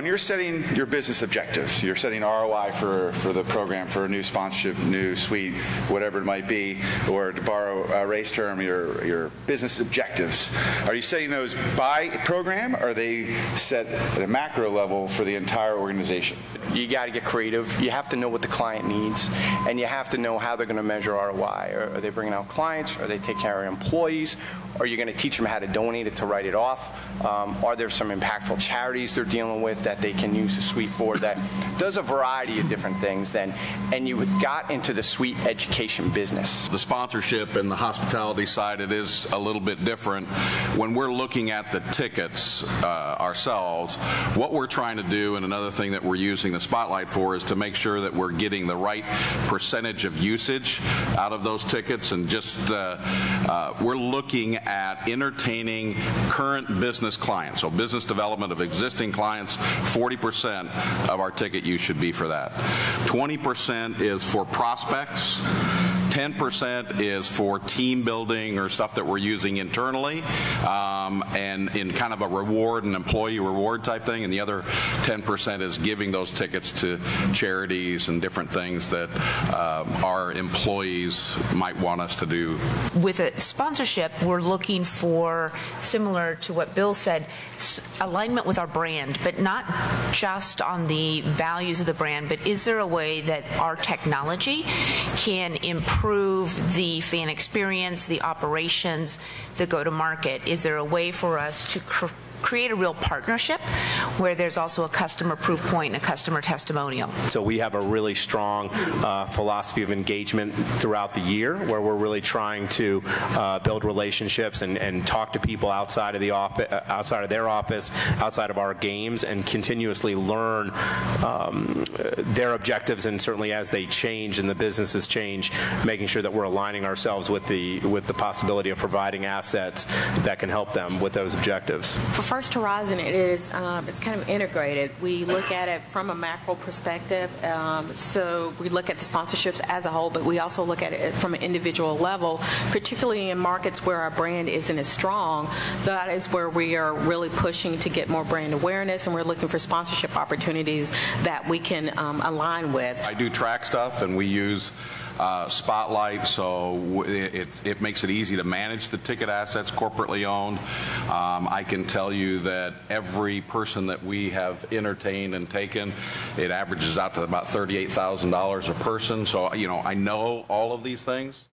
you're setting your business objectives, you're setting ROI for the program, for a new sponsorship, new suite, whatever it might be, or to borrow a race term, your business objectives, are you setting those by program, or are they set at a macro level for the entire organization? You got to get creative. You have to know what the client needs, and you have to know how they're going to measure ROI. Are they bringing out clients? Are they taking care of employees? Are you going to teach them how to donate it to write it off? Are there some impactful charities they're dealing with that they can use the suite for? That does a variety of different things then, and you got into the suite education business. The sponsorship and the hospitality side, it is a little bit different. When we're looking at the tickets ourselves, what we're trying to do, and another thing that we're using the Spotlight for, is to make sure that we're getting the right percentage of usage out of those tickets, and just we're looking at entertaining current business clients. So business development of existing clients, 40% of our ticket use should be for that. 20% is for prospects. 10% is for team building or stuff that we're using internally, and in kind of a reward and employee reward type thing, and the other 10% is giving those tickets to charities and different things that our employees might want us to do. With a sponsorship, we're looking for, similar to what Bill said, alignment with our brand, but not just on the values of the brand, but is there a way that our technology can improve the fan experience, the operations, the go-to-market? Is there a way for us to create a real partnership where there's also a customer proof point and a customer testimonial? So we have a really strong philosophy of engagement throughout the year, where we're really trying to build relationships and talk to people outside of the office, outside of their office, outside of our games, and continuously learn their objectives, and certainly as they change and the businesses change, making sure that we're aligning ourselves with the possibility of providing assets that can help them with those objectives. For First Horizon, it's kind of integrated. We look at it from a macro perspective, so we look at the sponsorships as a whole, but we also look at it from an individual level, particularly in markets where our brand isn't as strong. That is where we are really pushing to get more brand awareness, and we're looking for sponsorship opportunities that we can align with. I do track stuff, and we use Spotlight, so it makes it easy to manage the ticket assets corporately owned. I can tell you that every person that we have entertained and taken, it averages out to about $38,000 a person. So, I know all of these things.